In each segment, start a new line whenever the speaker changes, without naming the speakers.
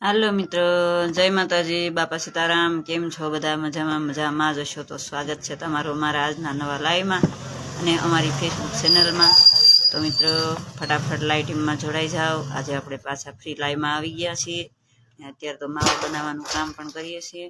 હાલો મિત્રો, જય માતાજી, બાપા સીતારામ. કેમ છો બધા? મજામાં જ હશો તો સ્વાગત છે તમારું મારા આજના નવા લાઈવમાં અને અમારી ફેસબુક ચેનલમાં. તો મિત્રો ફટાફટ લાઈવ ટીમમાં જોડાઈ જાઓ. આજે આપણે પાછા ફ્રી લાઈવમાં આવી ગયા છીએ. અત્યારે તો માવો બનાવવાનું કામ પણ કરીએ છીએ.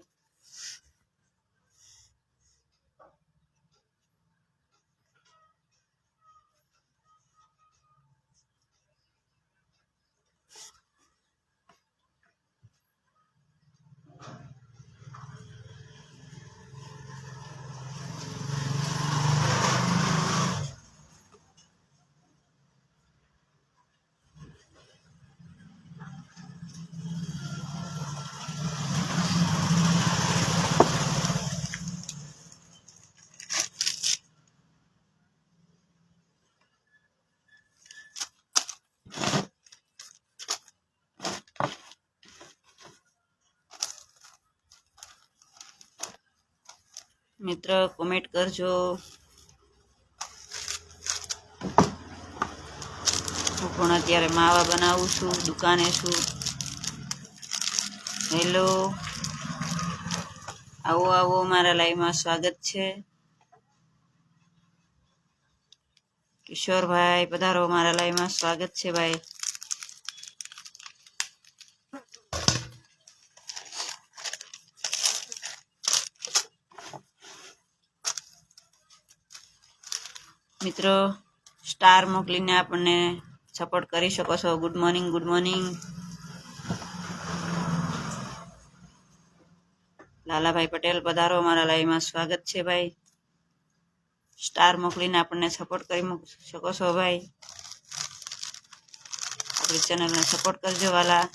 મિત્ર કોમેન્ટ કરજો. હું પણ અત્યારે માવા બનાવું છું, દુકાને છું. હેલો, આવો આવો, મારા લાઈવમાં સ્વાગત છે. કિશોરભાઈ પધારો, મારા લાઈવમાં સ્વાગત છે ભાઈ. મિત્રો સ્ટાર મોકલીને આપણને સપોર્ટ કરી શકો છો. Good morning, good morning. Lalabhai Patel પધારો, મારા લાઈવમાં સ્વાગત છે ભાઈ. સ્ટાર મોકલીને આપણને સપોર્ટ કરી શકો છો ભાઈ. આપણી ચેનલને સપોર્ટ કરજો વાલા.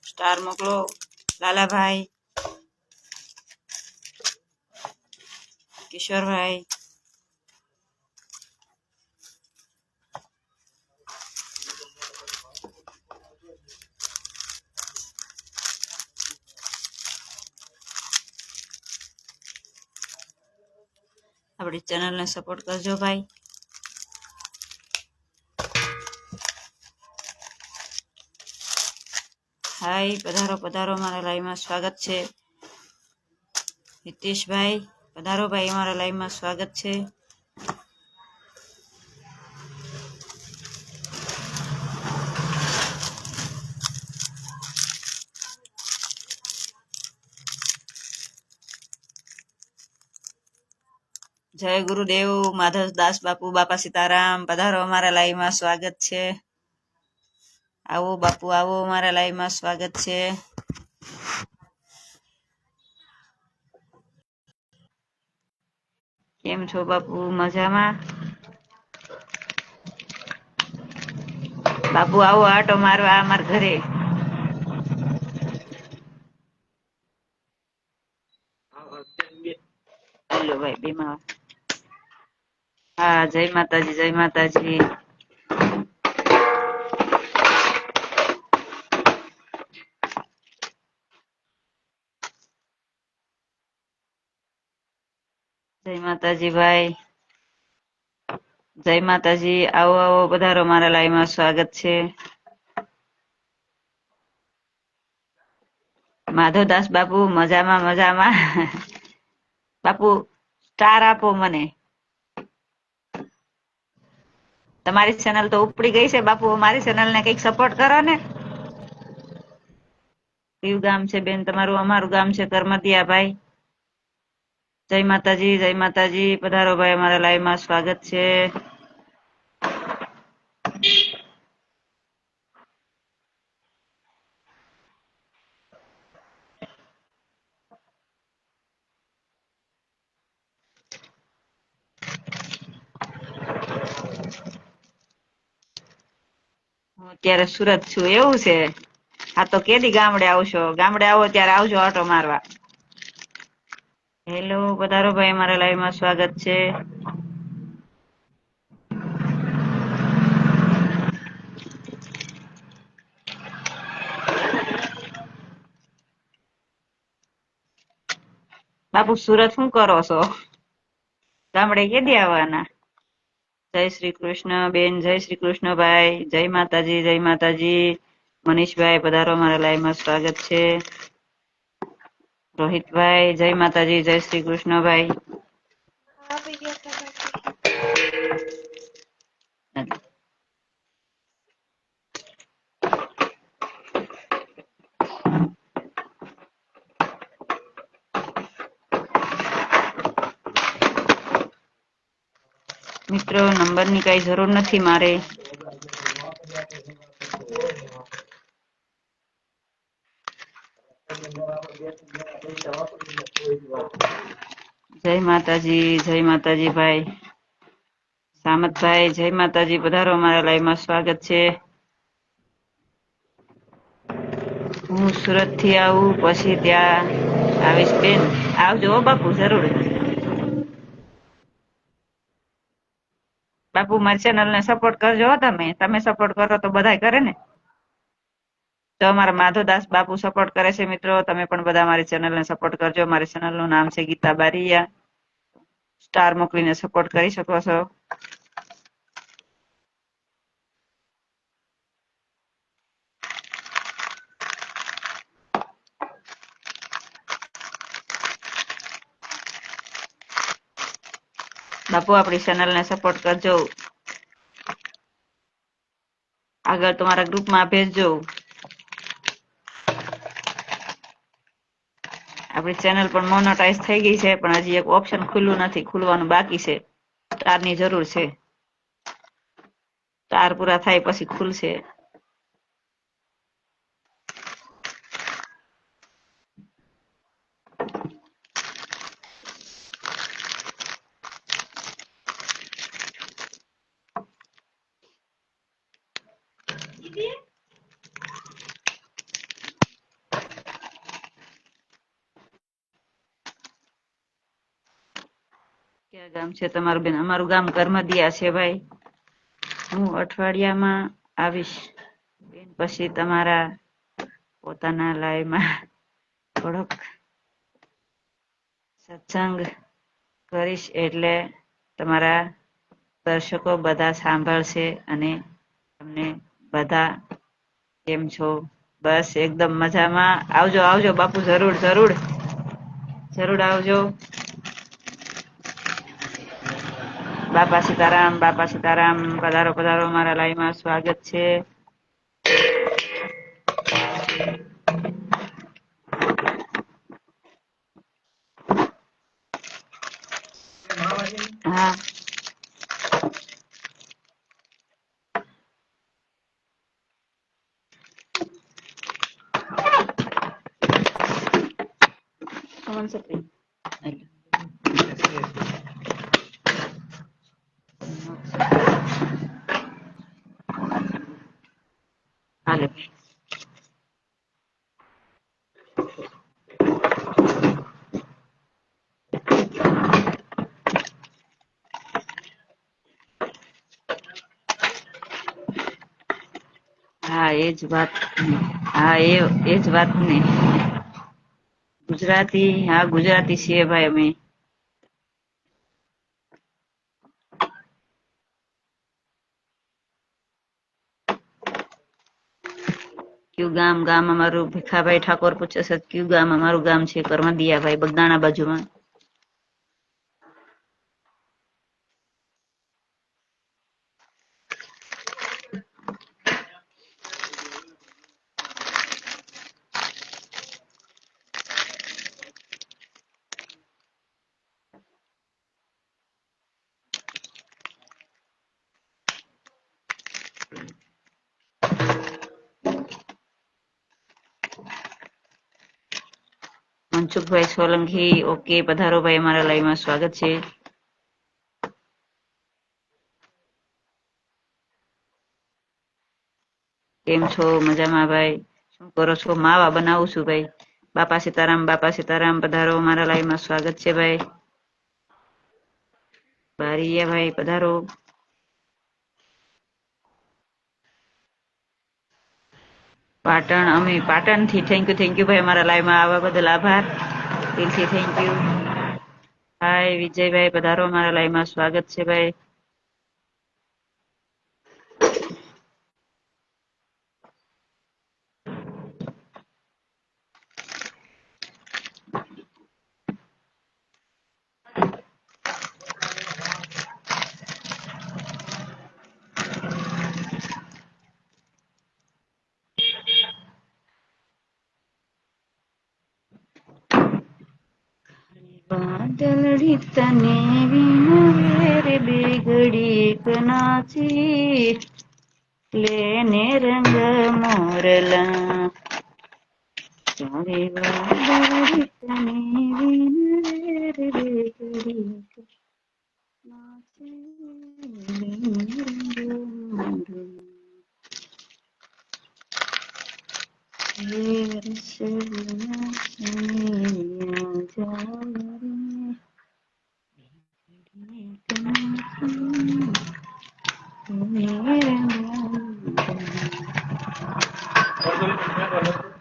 સ્ટાર મોકલો લાલાભાઈ, કિશોરભાઈ. આપણી ચેનલને સપોર્ટ કરજો ભાઈ. હાય, પધારો પધારો, મારા લાઈવમાં સ્વાગત છે. હિતેશભાઈ પધારો ભાઈ, મારા લાઈવમાં સ્વાગત છે. જય ગુરુદેવ, માધવદાસ બાપુ, બાપા સીતારામ પધારો, મારા લાઈવમાં સ્વાગત છે. આવો બાપુ આવો, મારા લાઈવમાં સ્વાગત છે. કેમ છો બાપુ? મજામાં? બાપુ આવો આટો મારવા અમારા ઘરે. હેલો ભાઈ બેમાં. હા, જય માતાજી, જય માતાજી. જય માતાજી ભાઈ, જય માતાજી. આવો આવો, પધારો, મારા લાઈવમાં સ્વાગત છે. માધવદાસ બાપુ મજામાં મજામાં. બાપુ સ્ટાર આપો મને. તમારી ચેનલ તો ઉપડી ગઈ છે બાપુ, મારી ચેનલ ને કઈક સપોર્ટ કરો ને. કયું ગામ છે બેન તમારું? અમારું ગામ છે કરમતિયા ભાઈ. જય માતાજી, જય માતાજી. પધારો ભાઈ, અમારા લાઈવમાં સ્વાગત છે. હું અત્યારે સુરત છું. એવું છે? હા તો કેદી ગામડે આવશો? ગામડે આવો ત્યારે આવજો આટો મારવા. હેલો, પધારો ભાઈ, મારા લાઈવમાં સ્વાગત છે. બાપુ સુરત શું કરો છો? ગામડે કેદી આવવાના? જય શ્રી કૃષ્ણ બેન, જય શ્રી કૃષ્ણ ભાઈ, જય માતાજી, જય માતાજી. મનીષભાઈ પધારો, મારા લાઈવમાં સ્વાગત છે. રોહિતભાઈ જય માતાજી, જય શ્રી કૃષ્ણ ભાઈ. મિત્રો નંબરની કઈ જરૂર નથી મારે. જય માતાજી, જય માતાજી ભાઈ. સામતભાઈ જય માતાજી, પધારો, મારા લાઈવમાં સ્વાગત છે. હું સુરત થી આવું પછી ત્યાં આવીશ બેન. આવજો બાપુ, જરૂર. બાપુ મારી ચેનલ ને સપોર્ટ કરજો. તમે સપોર્ટ કરો તો બધા કરે ને. તો અમારા માધવદાસ બાપુ સપોર્ટ કરે છે. મિત્રો તમે પણ બધા મારી ચેનલ ને સપોર્ટ કરજો. મારી ચેનલ નું નામ છે ગીતા બારીયા. સ્ટાર મોકલીને સપોર્ટ કરી શકો છો. બાપુ આપણી ચેનલ ને સપોર્ટ કરજો. આગળ તમારા ગ્રુપમાં ભેજજો. આપણી ચેનલ પણ મોનેટાઈઝ થઈ ગઈ છે, પણ હજી એક ઓપ્શન ખુલ્લું નથી, ખુલવાનું બાકી છે. સ્ટારની જરૂર છે. સ્ટાર પૂરા થાય પછી ખુલશે. ક્યાં ગામ છે તમારું બેન? અમારું ગામ કરમદિયા છે ભાઈ. હું અઠવાડિયામાં આવીશ બેન, પછી તમારા પોતાના લાઈવમાં થોડોક સત્સંગ કરીશ, એટલે તમારા દર્શકો બધા સાંભળશે અને તમને બધા કેમ છો? બસ એકદમ મજામાં. આવજો આવજો બાપુ, જરૂર જરૂર જરૂર આવજો. બાપા સીતારામ, બાપા સીતારામ, પધારો પધારો, મારા લાઈવમાં સ્વાગત છે. હા હાલે. હા એ જ વાત. હા એ જ વાત ને. ગુજરાતી, હા ગુજરાતી છીએ ભાઈ અમે. કયું ગામ? ગામ અમારું ભીખાભાઈ ઠાકોર પૂછે છે કયું ગામ? અમારું ગામ છે કરમદિયા ભાઈ, બગદાણા બાજુમાં. મનસુખભાઈ સોલંકી, ઓકે પધારો ભાઈ, અમારા લાઈવમાં સ્વાગત છે. કેમ છો? મજામાં ભાઈ. શું કરો છો? માવા બનાવું છું ભાઈ. બાપા સીતારામ, બાપા સીતારામ, પધારો, મારા લાઈવમાં સ્વાગત છે ભાઈ. બારીયા ભાઈ પધારો. પાટણ, અમે પાટણ થી. થેન્ક યુ ભાઈ, અમારા લાઈવમાં આવવા બદલ આભાર. દિલથી થેન્ક યુ. હાય વિજયભાઈ, પધારો મારા લાઈવમાં, સ્વાગત છે ભાઈ. વાદળડી તને વિના રે બેગડી કનાચી લેને રંગ મોરલા તારે વાદળડી તને વિના રે બેગડી કનાચી લેને રંગ મોરલા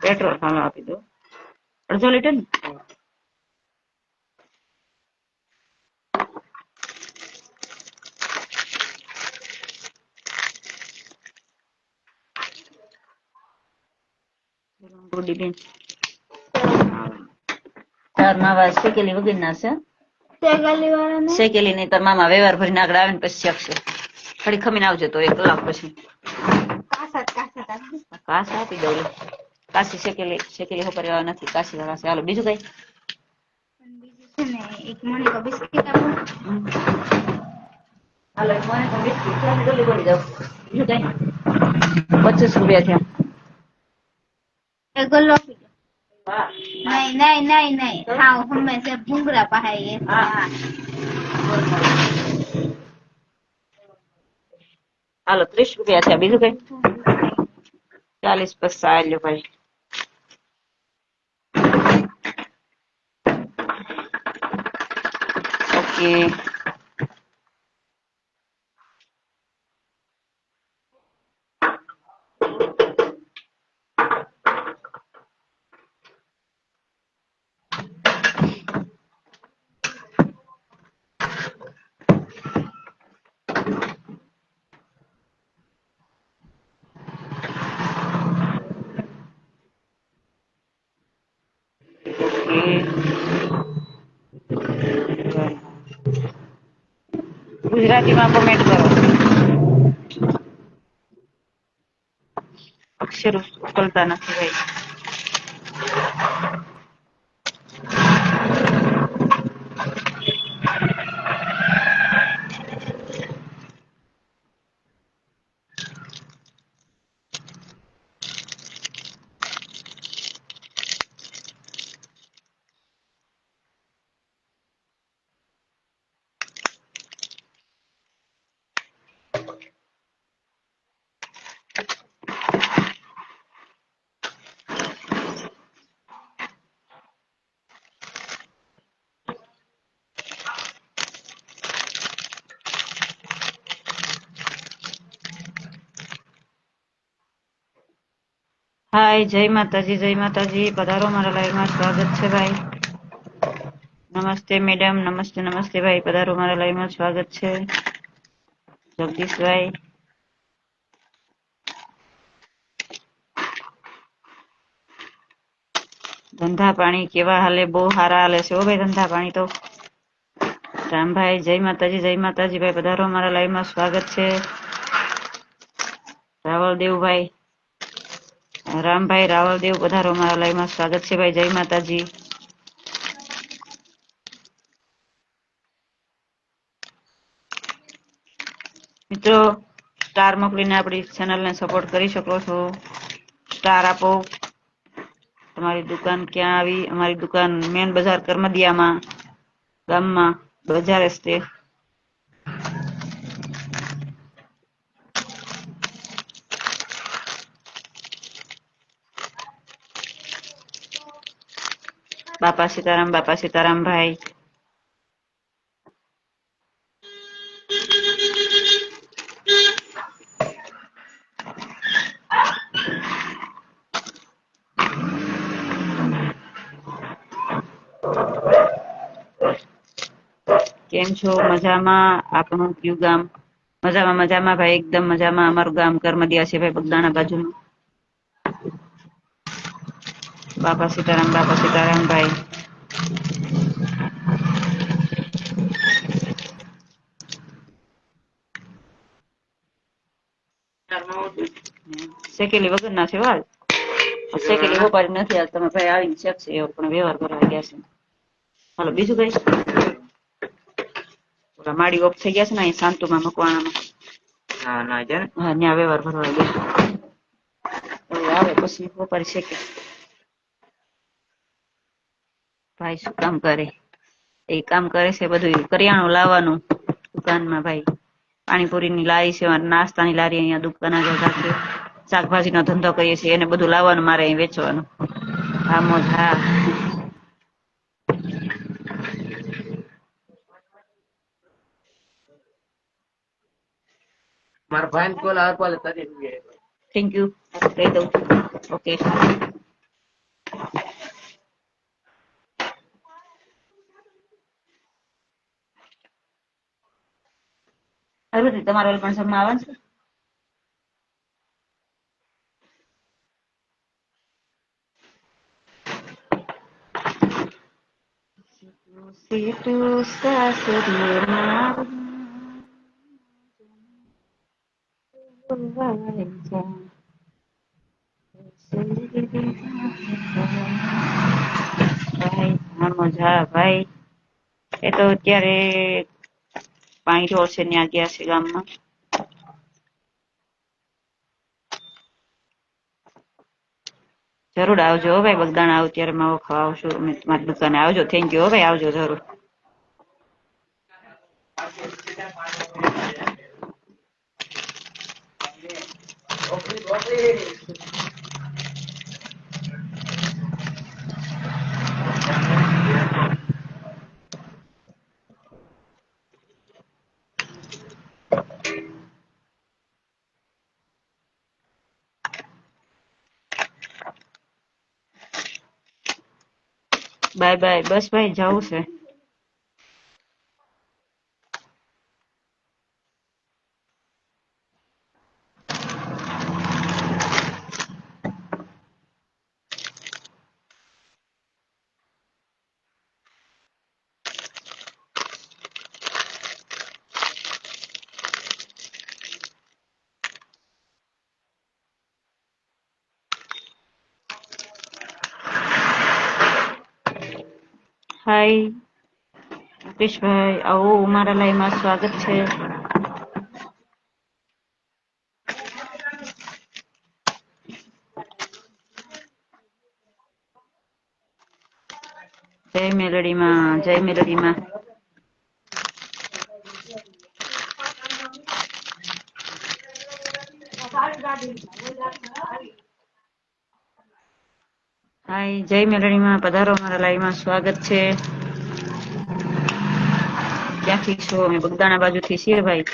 પેટ્રોલ હાલો આપી દો, 1.5 લીટર ને. બેન તાર માવા શેકેલી વગર ના છે, શેકેલી નહીં. તાર મામા વ્યવહાર ભરીને આગળ આવે ને પછી શકશે. ખડી ખમીને આવજો તો 1 કલાક પછી કાસ આપી દઉં. કાશી શેકેલી હો પરિવાર નથી, કાશી વાળા છે. હાલો બીજું કઈ હાલો એક મને તો બિસ્કિટ છે, જલ્દી બોલી જાવ. બીજું કઈ 25 રૂપિયા થયા.
नहीं हाँ हमें से भूंगरा पहाई
હાલો 30 રૂપિયા થયા. બીજું કઈ 40 પછી આલ્યો ભાઈ. ઓકે ગુજરાતીમાં કોમેન્ટ કરો. અક્ષર ઉકલતા નથી ભાઈ. હાય જય માતાજી, પધારો મારા લાઈવમાં, સ્વાગત છે ભાઈ. નમસ્તે મેડમ, નમસ્તે ભાઈ, પધારો મારા લાઈવમાં, સ્વાગત છે. જગદીશભાઈ ધંધા પાણી કેવા હાલે? બહુ સારા હાલે છે હો ભાઈ ધંધા પાણી તો. રામભાઈ જય માતાજી ભાઈ, પધારો મારા લાઈવમાં, સ્વાગત છે. રાવલદેવભાઈ રામભાઈ રાવલદેવ, પધારો મારા લાઈવમાં, સ્વાગત છે ભાઈ. જય માતાજી. મિત્રો સ્ટાર મોકલીને આપણી ચેનલને સપોર્ટ કરી શકો છો. સ્ટાર આપો. તમારી દુકાન ક્યાં આવી? અમારી દુકાન મેન બજાર કરમદિયામાં, ગામમાં બજાર છે. બાપા સીતારામ ભાઈ. કેમ છો? મજામાં? આપણું કયું ગામ? મજામાં મજામાં ભાઈ, એકદમ મજામાં. અમારું ગામ કરમદિયા છે ભાઈ, બગદાણા બાજુનું. બાપા સીતારામ ભાઈ. શેકેલી વગર ના છે વાલ શેકેલી વપારી નથી. આજ તમે ભાઈ આવીને શેકશે એવો પણ વ્યવહાર કરવા ગયા છે. હાલો બીજું કઈ ઓલા માડી ઓફ થઈ ગયા છે ને અહીં શાંતુમાં મકવાણામાં. હા ત્યાં વ્યવહાર ભરવા ગયા આવે પછી વપારી શેકે. ભાઈ શું કામ કરે? એ કામ કરે છે બધું કરિયાણું લાવવાનું દુકાનમાં ભાઈ. પાણીપુરીની લારી છે, નાસ્તાની લારી અહીંયા દુકાન આગળ રાખી. શાકભાજીનો ધંધો કરીએ છીએ, એને બધું લાવવાનું મારે અહીં વેચવાનું. હા મોજ હા. મારા ભાઈ કોલ આવતો થેન્ક યુ કહી દઉં. ઓકે સારું તમારે ઓલ પણ સબમાં આવવાનું છે. સીતું સાસરીમાં ભાઈ મજા ભાઈ. એ તો અત્યારે પાણી ઢોળ છે ત્યાં ગયા છે ગામમાં. જરૂર આવજો ભાઈ, બગદાણા આવું ત્યારે માવો ખાવા આવશું. મારી દુકાને આવજો. થેન્ક યુ ભાઈ, આવજો જરૂર. Bye bye. બસ ભાઈ જવું છે. હાય મુકેશભાઈ, આવો મારા લાઈવમાં સ્વાગત છે. જય મેલડીમાં, જય મેલડીમાં. હાય જય મેલડીમાં, પધારો મારા લાઈવમાં સ્વાગત છે. ક્યાંથી છો? અમે બગદાણા બાજુથી છીએ ભાઈ.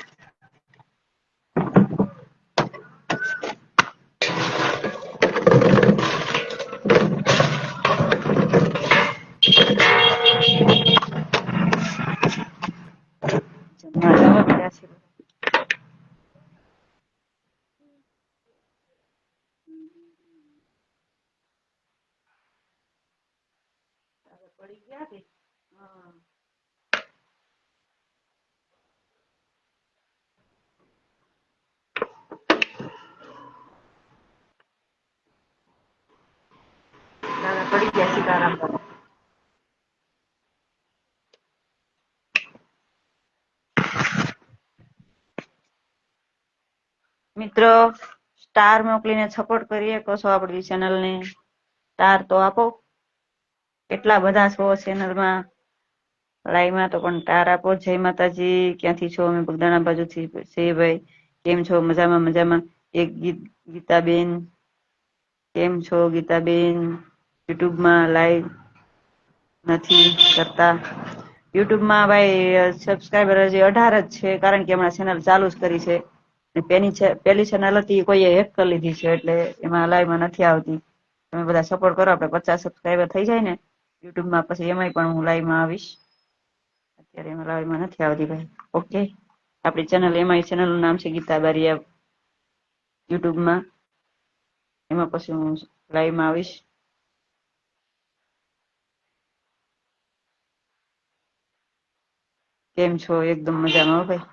પડી ગયા કે હા. દાદા પડી ગયા સીતારામ બાપા. મિત્રો સ્ટાર મોકલીને સપોર્ટ કરીએ કહો છો આપણી ચેનલને. સ્ટાર તો આપો. કેટલા બધા છો ચેનલમાં લાઈવમાં તો પણ સ્ટાર આપો. જય માતાજી. ક્યાંથી છો? અમે બગદાણા બાજુથી છે ભાઈ. કેમ છો? મજામાં મજામાં. એક ગીતાબેન, કેમ છો ગીતાબેન? યુટ્યુબમાં લાઈવ નથી કરતા. યુટ્યુબમાં ભાઈ સબસ્ક્રાઈબર હજી 18 જ છે, કારણ કે હમણાં ચેનલ ચાલુ જ કરી છે. પેલી ચેનલ હતી કોઈએ હેક કરી લીધી છે, એટલે એમાં લાઈવમાં નથી આવતી. તમે બધા સપોર્ટ કરો, આપણે 50 સબસ્ક્રાઈબર થઈ જાય ને યુટ્યુબમાં, પછી એમાંય પણ હું લાઈવમાં આવીશ. અત્યારે એમાં લાઈવમાં નથી આવતી ભાઈ. ઓકે, આપણી ચેનલ એમાં ચેનલનું નામ છે ગીતા બારિયા યુટ્યુબમાં. એમાં પછી હું લાઈવમાં આવીશ. કેમ છો? એકદમ મજામાં હો ભાઈ.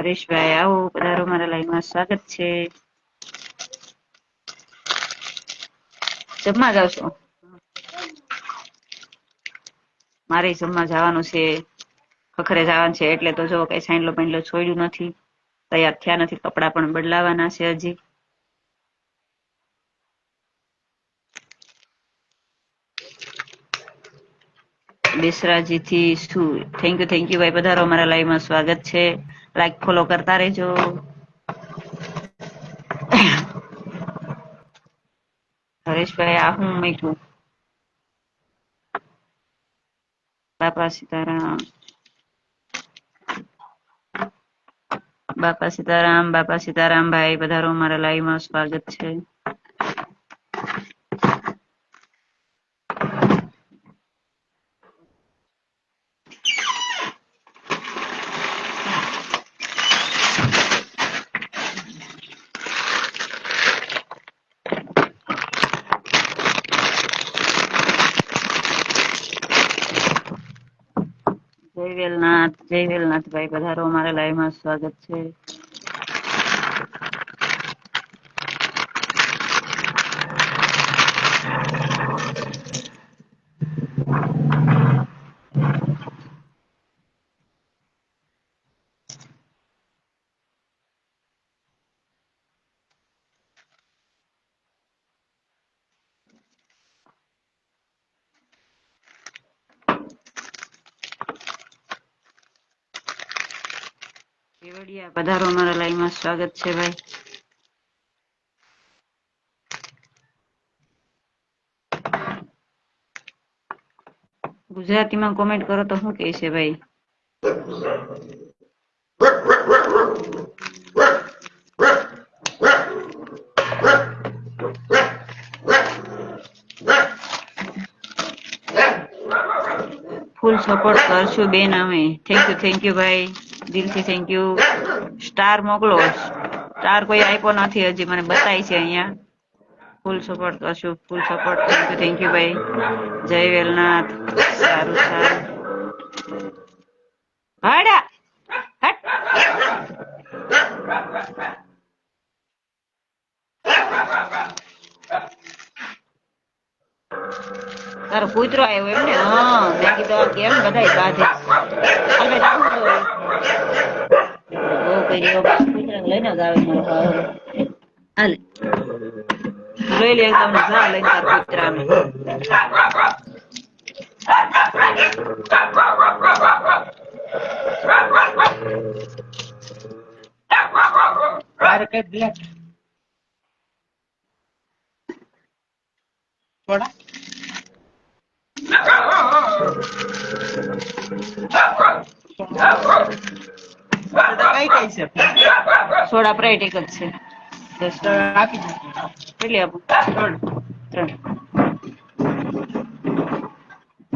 હરેશભાઈ આવો, પધારો મારા લાઈવમાં. સ્વાગત છે. જમવા જાવ છો? મારે જમવા જવાનું છે, ખખરે જવાનું છે. એટલે તો જો કઈ સાંડલો પાંડલો છોડ્યું નથી, તૈયાર થયા નથી. કપડા પણ બદલાવાના છે હજી. બેસરાજી થી શું? થેન્ક યુ ભાઈ, પધારો મારા લાઈવમાં. સ્વાગત છે. લાઈક ફોલો કરતા રહેજો. હરેશભાઈ આ હું મૂક્યું? બાપા સીતારામ, બાપા સીતારામ, બાપા સીતારામ ભાઈ, પધારો મારા લાઈવમાં. સ્વાગત છે. જય વેલનાથ ભાઈ, પધારો મારા લાઈવમાં. સ્વાગત છે. કેવડિયા પધારો મારા લાઈવમાં. સ્વાગત છે ભાઈ. ગુજરાતીમાં કોમેન્ટ કરો તો શું કહે છે ભાઈ? ફૂલ સપોર્ટ કરશું બેન અમે. થેન્ક યુ ભાઈ, દિલથી થેન્ક યુ. સ્ટાર મોકલો. સ્ટાર કોઈ આપ્યો નથી હજી, મને બતાય છે અહીંયા. ફૂલ સપોર્ટ કરશું, ફૂલ સપોર્ટ. થેન્ક યુ ભાઈ. જય વેલનાથ. સારું સારું. હાડા હટ. તારો કૂતરો આવ્યો એમ ને? હા, મેં કીધું કેમ બધા બાંધે. લઈને જ આવે હાલે લઈ લે તમને. જા લઈને તાર કૂતરાને. કઈ બ્લેક થોડા કઈ છે? સોડા પ્રાઇટ એક જ છે. આપી દો. કેટલી આપું? 3.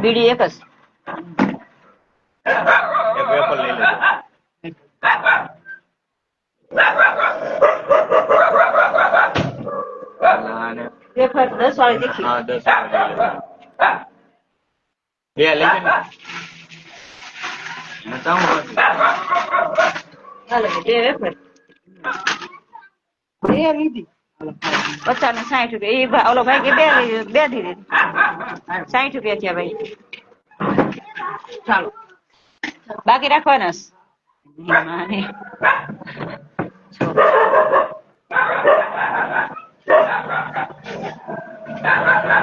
બીડી એક જ. વેફર 10 વાળી તીખી. હા 10 વાળી. લઈ હાલો 2 વેફર. 2 લીધી. 50 ને 60 રૂપિયા. એ ઓલો ભાઈ કે 2 દીધી. 60 રૂપિયા થયા ભાઈ. ચાલો બાકી રાખવાના.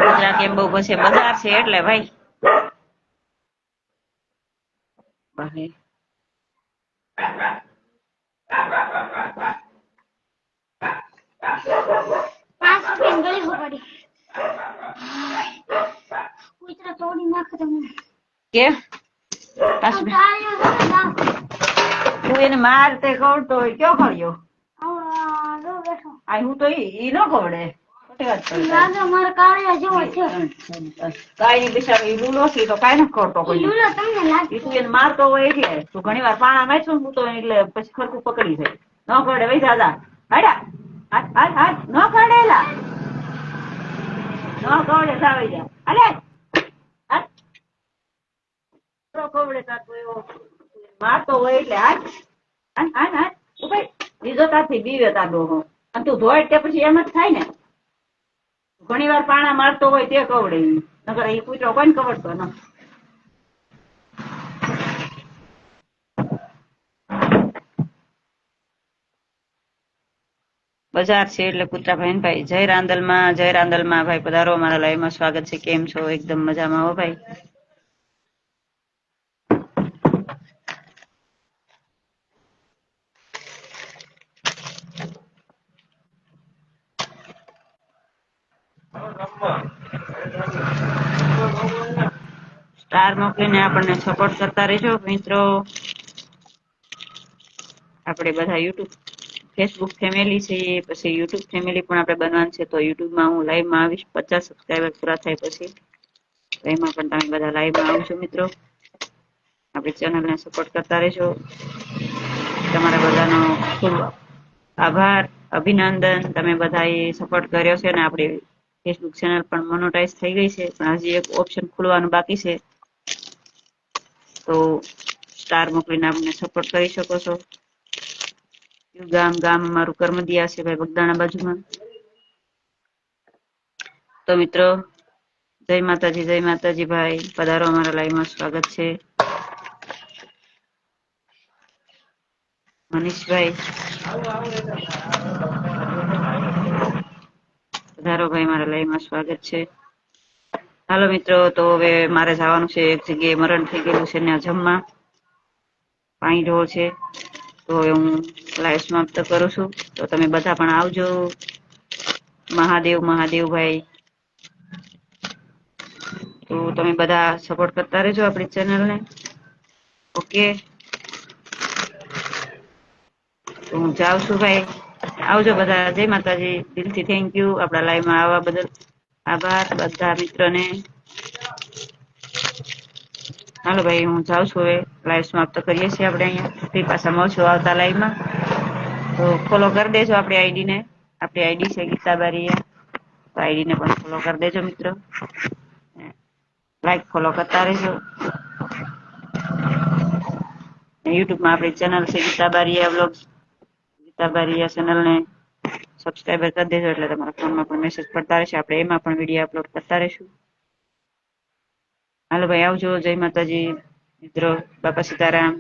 ગુજરાત કેમ બહુ પછી બજાર છે એટલે ભાઈ.
₹5 ગળી પડી કૂતરા તોડી નાખે તમને
કે તું એને માર તે કવડતો હોય કયો ખળ્યો આ હું તો ઈ ન કવડે ખોટી વાત કરે
મારા કાળિયા જેવો છે
કાઈ ની બિચારી લૂલો છે તો કાઈ ન કરતો કોઈ
લૂલો તમને લાગે
તું એને મારતો હોય એટલે તું ઘણી વાર પાણા નાખ્યો હું તો એટલે પછી ખરખું પકડી જાય ન કરડે વઈ દાદા હાડા હાથ હાથ હાથ ન કરડેલા ન કવડે સાવી જા અલે હાથ કવડે તાતો એવો મારતો હોય એટલે હાથ હાથ હાથ હાથ ઉભા બીજો તારથી બીવે તાર ડોહો અને તું ધોય તે પછી એમ જ થાય ને ઘણી વાર પાણા મારતો હોય તે કવડે નકર એ કૂતરો કોઈને કવડતો ન બજાર છે એટલે કૂતરા ભાઈ જય રાંદલમાં ભાઈ પધારો મારા લાઈવ માં સ્વાગત છે કેમ છો એકદમ મજામાં હો ભાઈ સ્ટાર મોકલીને આપણને સપોર્ટ કરતા રહેજો મિત્રો આપણે બધા યુટ્યુબ ફેસબુક ફેમિલી છે પછી યુટ્યુબ ફેમિલી પણ આપણે બનવાનું છે તો યુટ્યુબમાં હું લાઈવમાં આવીશ 50 સબસ્ક્રાઈબર પૂરા થાય પછી એમાં પણ તમે બધા લાઈવમાં આવજો મિત્રો આપણી ચેનલને સપોર્ટ કરતા રહેજો તમારા બધાનો ખૂબ આભાર અભિનંદન તમે બધાએ સપોર્ટ કર્યો છે અને આપણી ફેસબુક ચેનલ પણ મોનેટાઈઝ થઈ ગઈ છે પણ હજી એક ઓપ્શન ખુલવાનું બાકી છે તો સ્ટાર મોકલીને આપણને સપોર્ટ કરી શકો છો ગામ અમારું કર્મદિયા છે ભાઈ બગદાણા બાજુમાં તો મિત્રો જય માતાજી ભાઈ પધારો અમારા લાઈવમાં સ્વાગત છે મનીષભાઈ પધારો ભાઈ મારા લાઈવમાં સ્વાગત છે હાલો મિત્રો તો હવે મારે જવાનું છે એક જગ્યાએ મરણ થઈ ગયેલું છે ને જમવા પાણી ઢોળ છે તો હવે હું લાઈવ સમાપ્ત કરું છું તો તમે બધા પણ આવજો મહાદેવ ભાઈ તો તમે બધા સપોર્ટ કરતા રહેજો આપણી ચેનલને ઓકે તો હું જાઉં છું ભાઈ આવજો બધા જય માતાજી દિલથી થેન્ક યુ આપણા લાઈવમાં આવવા બદલ આભાર બધા મિત્રોને હાલો ભાઈ હું જાઉં છું હવે લાઈવ સમાપ્ત કરીએ છીએ આપણે અહીંયા ફરી પાછા મળશું આવતા લાઈવમાં તો ફોલો કરી દેજો આપણી આઈડીને આપણી આઈડી છે ગીતા બારીયા તો આઈડીને પણ ફોલો કરી દેજો મિત્રો લાઈક ફોલો કરતા રહેજો યુટ્યુબમાં આપણી ચેનલ છે ગીતા બારીયા ચેનલને સબસ્ક્રાઈબર કરી દેજો એટલે તમારા ફોનમાં પણ મેસેજ પડતા રહેશે આપણે એમાં પણ વિડીયો અપલોડ કરતા રહીશું હાલો ભાઈ આવજો જય માતાજી મિત્રો બાપા સીતારામ